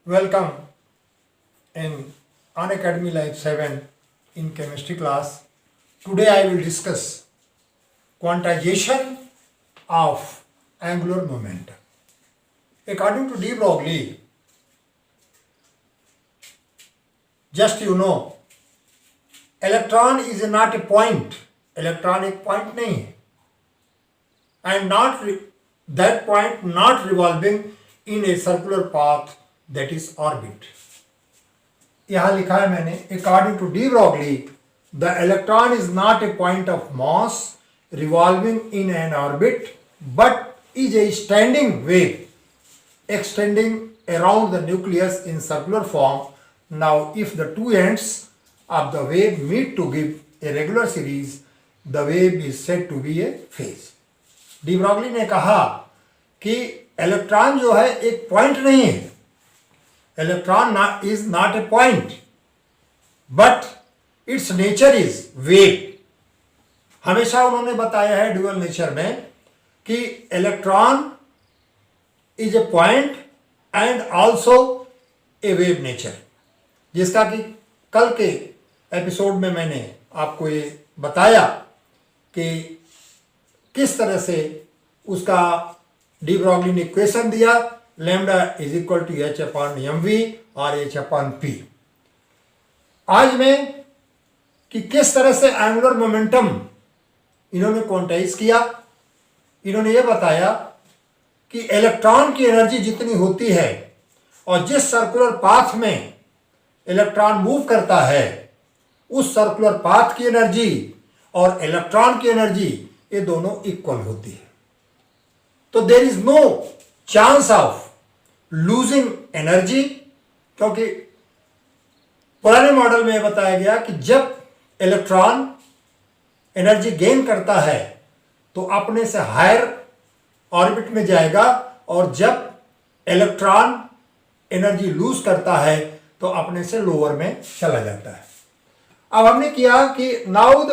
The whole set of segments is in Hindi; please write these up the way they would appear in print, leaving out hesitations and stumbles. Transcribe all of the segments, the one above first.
Welcome in Unacademy Life 7 in chemistry class. Today I will discuss quantization of angular momentum. According to de Broglie, just electron is not a point. Electron एक point नहीं है, and that point not revolving in a circular path, that is orbit. यहाँ लिखा है मैंने, according to de Broglie, the electron is not a point of mass revolving in an orbit, but is a standing wave extending around the nucleus in circular form. Now, if the two ends of the wave meet to give a regular series, the wave is said to be a phase. D Broglie ने कहा कि इलेक्ट्रॉन जो है एक पॉइंट नहीं है. Electron is not a point, but it's nature is wave. हमेशा उन्होंने बताया है ड्यूअल नेचर में कि electron is a point and also a wave nature, जिसका कि कल के एपिसोड में मैंने आपको ये बताया कि किस तरह से उसका डी ब्रॉगली ने इक्वेशन दिया, lambda is equal to h upon m v और एच अपॉन पी. आज में कि किस तरह से एंगुलर मोमेंटम इन्होंने क्वांटाइज किया. इन्होंने ये बताया कि इलेक्ट्रॉन की एनर्जी जितनी होती है और जिस सर्कुलर पाथ में इलेक्ट्रॉन मूव करता है, उस सर्कुलर पाथ की एनर्जी और इलेक्ट्रॉन की एनर्जी ये दोनों इक्वल होती है. तो there is no chance of losing energy, क्योंकि पुराने मॉडल में बताया गया कि जब इलेक्ट्रॉन एनर्जी गेन करता है तो अपने से हायर ऑर्बिट में जाएगा, और जब इलेक्ट्रॉन एनर्जी लूज करता है तो अपने से लोअर में चला जाता है. अब हमने किया कि now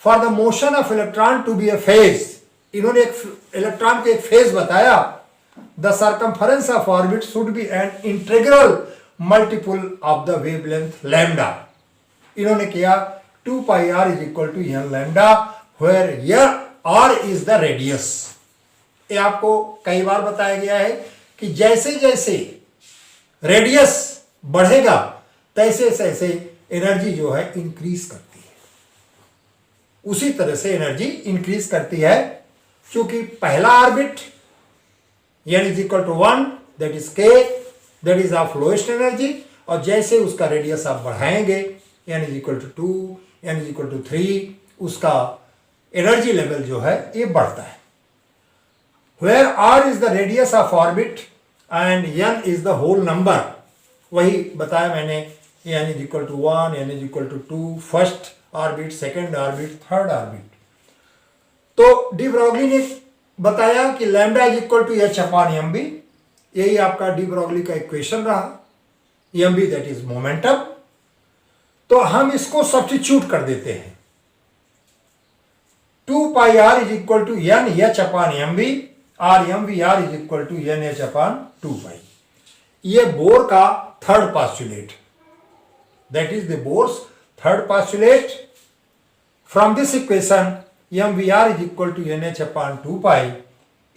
for the motion of electron to be a phase, इन्होंने एक इलेक्ट्रॉन को एक फेज बताया. The circumference of orbit should be an integral multiple of the wavelength lambda. इन्होंने किया 2 pi r is equal to n lambda, where r is the radius. ये आपको कई बार बताया गया है कि जैसे जैसे रेडियस बढ़ेगा तैसे तैसे एनर्जी जो है इंक्रीज करती है. उसी तरह से एनर्जी इंक्रीज करती है, क्योंकि पहला orbit n is equal to 1, that is k, that is of lowest energy, और जैसे उसका रेडियस आप बढ़ाएंगे n is equal to 2, n is equal to 3, उसका एनर्जी लेवल जो है ये बढ़ता है. Where r is the radius of orbit and n is the whole number. वही बताया मैंने, n is equal to 1, n is equal to 2, first orbit, second orbit, third orbit. तो डी ब्रॉगली ने बताया कि lambda is equal to h upon m v. यही आपका डी ब्रॉगली का इक्वेशन रहा. M v that is momentum. तो हम इसको सब्स्टिट्यूट कर देते हैं. 2 pi r is equal to n h upon m v, और m v r is equal to n h upon 2 pi. ये बोर का third postulate, that is the Bohr's third postulate. From this equation mvr is equal to nh upon 2 pi,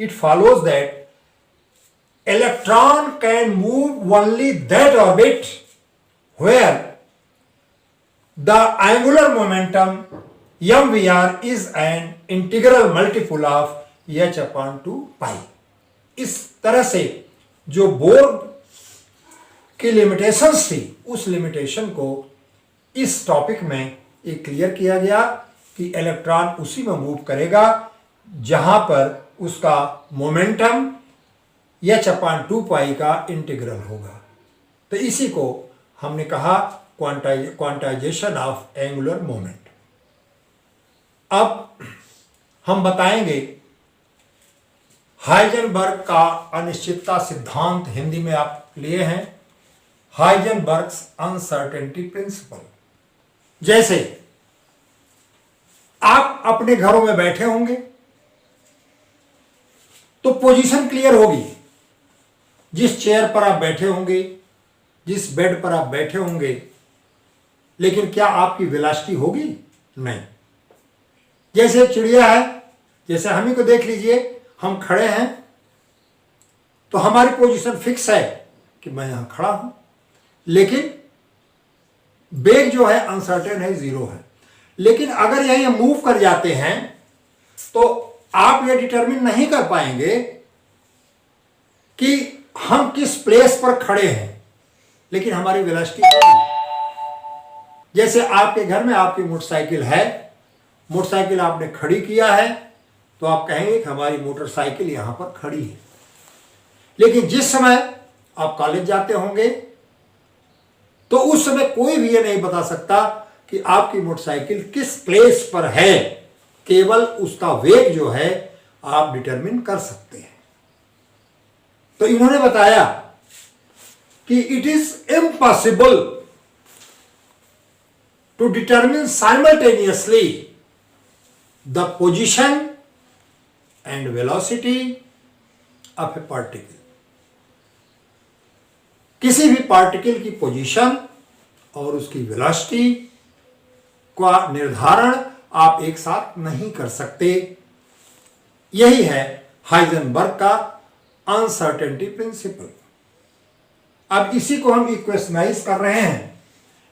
it follows that electron can move only that orbit where the angular momentum mvr is an integral multiple of h upon 2 pi. इस तरह से जो बोर की लिमिटेशंस थी, उस लिमिटेशन को इस टॉपिक में एक क्लियर किया गया कि इलेक्ट्रॉन उसी में मूव करेगा जहां पर उसका मोमेंटम h अपॉन 2 पाई का इंटीग्रल होगा. तो इसी को हमने कहा क्वांटाइजेशन ऑफ एंगुलर मोमेंट. अब हम बताएंगे हाइजेनबर्ग का अनिश्चितता सिद्धांत. हिंदी में आप लिए हैं हाइजेनबर्ग्स अनसर्टेनिटी प्रिंसिपल. जैसे आप अपने घरों में बैठे होंगे तो पोजीशन क्लियर होगी. जिस चेयर पर आप बैठे होंगे, जिस बेड पर आप बैठे होंगे, लेकिन क्या आपकी वेलोसिटी होगी? नहीं। जैसे एक चिड़िया है, जैसे हम ही को देख लीजिए, हम खड़े हैं तो हमारी पोजीशन फिक्स है कि मैं यहां खड़ा हूं, लेकिन वेग जो है अनसर्टेन है, जीरो है। लेकिन अगर यही मूव कर जाते हैं तो आप ये डिटरमिन नहीं कर पाएंगे कि हम किस प्लेस पर खड़े हैं, लेकिन हमारी वेलोसिटी होगी। जैसे आपके घर में आपकी मोटरसाइकिल है, मोटरसाइकिल आपने खड़ी किया है तो आप कहेंगे कि हमारी मोटरसाइकिल यहां पर खड़ी है। लेकिन जिस समय आप कॉलेज जाते होंगे तो उस समय कोई भी ये नहीं बता सकता कि आपकी मोटरसाइकिल किस प्लेस पर है, केवल उसका वेग जो है आप डिटरमिन कर सकते हैं। तो इन्होंने बताया कि it is impossible to determine simultaneously the position and velocity of a particle. किसी भी पार्टिकल की पोजीशन और उसकी वेलोसिटी का निर्धारण आप एक साथ नहीं कर सकते। यही है हाइजेनबर्ग का अनसर्टेनिटी प्रिंसिपल। अब इसी को हम इक्वेशनाइज कर रहे हैं।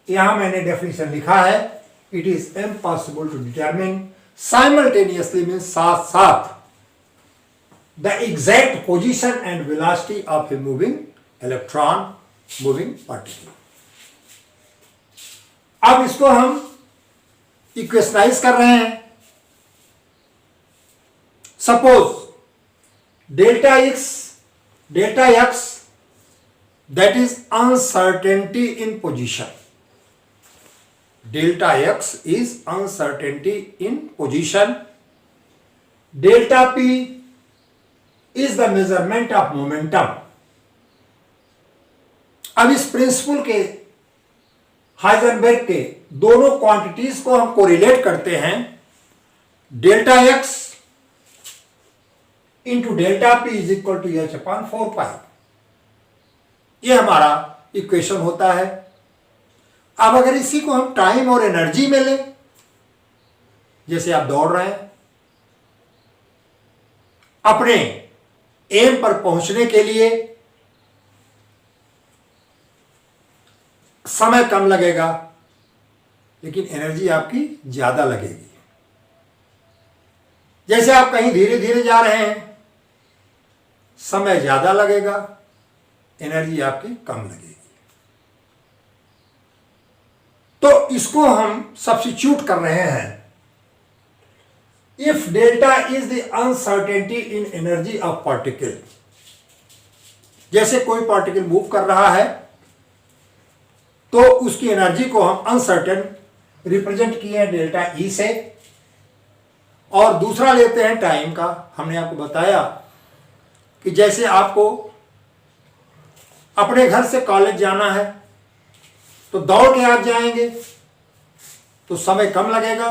यहां मैंने डेफिनेशन लिखा है, it is impossible to determine simultaneously, means साथ साथ, the exact position and velocity of a moving electron, moving particle. अब इसको हम इक्वेशनाइज कर रहे हैं। Suppose delta x that is uncertainty in position. Delta x is uncertainty in position. Delta p is the measurement of momentum. अब इस प्रिंसिपल के, हाइजेनबर्ग के दोनों क्वांटिटीज को हम कोरिलेट करते हैं। Delta x into delta p is equal to h upon 4 pi. ये हमारा इक्वेशन होता है। अब अगर इसी को हम टाइम और एनर्जी में लें, जैसे आप दौड़ रहे हैं, अपने एम पर पहुंचने के लिए समय कम लगेगा लेकिन एनर्जी आपकी ज्यादा लगेगी। जैसे आप कहीं धीरे धीरे जा रहे हैं, समय ज्यादा लगेगा, एनर्जी आपकी कम लगेगी। तो इसको हम सब्स्टिट्यूट कर रहे हैं। If delta is the uncertainty in energy of particle, जैसे कोई पार्टिकल मूव कर रहा है तो उसकी एनर्जी को हम अनसर्टेन रिप्रेजेंट किए हैं डेल्टा ई से, और दूसरा लेते हैं टाइम का। हमने आपको बताया कि जैसे आपको अपने घर से कॉलेज जाना है तो दौड़ के आप जाएंगे तो समय कम लगेगा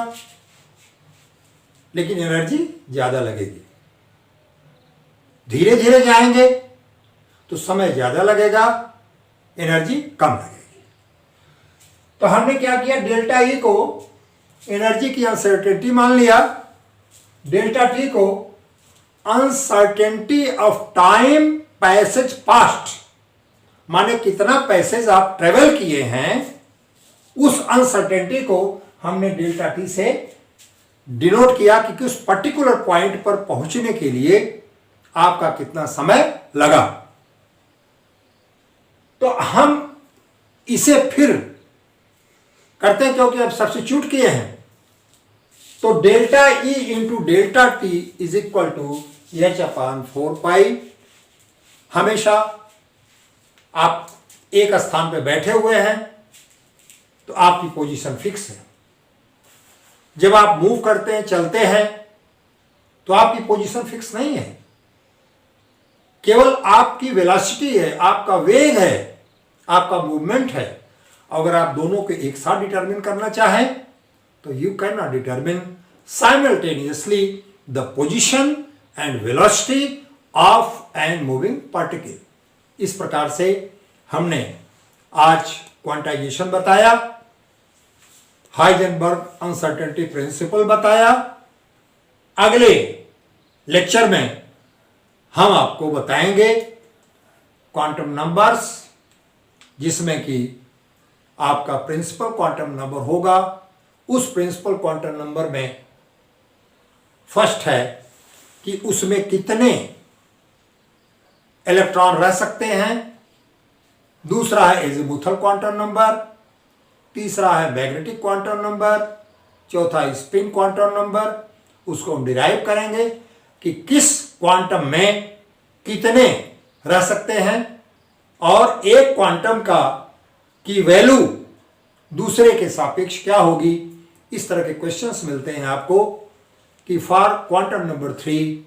लेकिन एनर्जी ज्यादा लगेगी। धीरे धीरे जाएंगे तो समय ज्यादा लगेगा, एनर्जी कम लगेगी। तो हमने क्या किया, डेल्टा ई को एनर्जी की अनसर्टेनिटी मान लिया, डेल्टा टी को uncertainty of time passage past, माने कितना पैसेज आप ट्रेवल किए हैं, उस अनसर्टेनिटी को हमने डेल्टा टी से डिनोट किया कि किस पर्टिकुलर पॉइंट पर पहुंचने के लिए आपका कितना समय लगा। तो हम इसे फिर करते हैं क्योंकि अब सब्स्टिट्यूट किए हैं। तो delta e into delta t is equal to h upon 4 pi. हमेशा आप एक स्थान पे बैठे हुए हैं तो आपकी पोजीशन फिक्स है। जब आप मूव करते हैं, चलते हैं, तो आपकी पोजीशन फिक्स नहीं है, केवल आपकी वेलोसिटी है, आपका वेग है, आपका मूवमेंट है। अगर आप दोनों को एक साथ डिटरमिन करना चाहें तो you can not determine simultaneously the position and velocity of an moving particle. इस प्रकार से हमने आज क्वांटाइजेशन बताया, हाइजेनबर्ग अनसर्टेनिटी प्रिंसिपल बताया। अगले लेक्चर में हम आपको बताएंगे क्वांटम नंबर्स, जिसमें कि आपका प्रिंसिपल क्वांटम नंबर होगा। उस प्रिंसिपल क्वांटम नंबर में फर्स्ट है कि उसमें कितने इलेक्ट्रॉन रह सकते हैं, दूसरा है एजीमुथल क्वांटम नंबर, तीसरा है मैग्नेटिक क्वांटम नंबर, चौथा स्पिन क्वांटम नंबर। उसको हम डिराइव करेंगे कि किस क्वांटम में कितने रह सकते हैं और एक क्वांटम की वैल्यू दूसरे के सापेक्ष क्या होगी। इस तरह के क्वेश्चंस मिलते हैं आपको कि for quantum number 3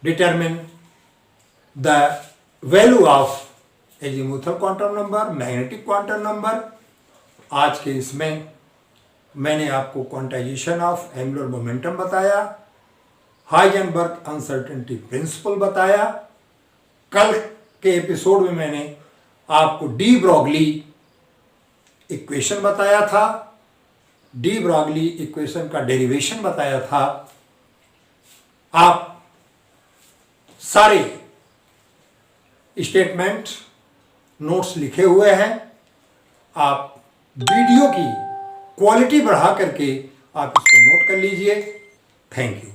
determine the value of azimuthal quantum number, magnetic quantum number. आज के इसमें मैंने आपको क्वांटाइजेशन ऑफ एंगुलर मोमेंटम बताया, हाइजेनबर्ग अनसर्टेनिटी प्रिंसिपल बताया। कल के एपिसोड में मैंने आपको डी ब्रॉगली इक्वेशन बताया था, डी ब्रॉगली इक्वेशन का डेरिवेशन बताया था। आप सारे स्टेटमेंट नोट्स लिखे हुए हैं। आप वीडियो की क्वालिटी बढ़ा करके आप इसको नोट कर लीजिए। Thank you.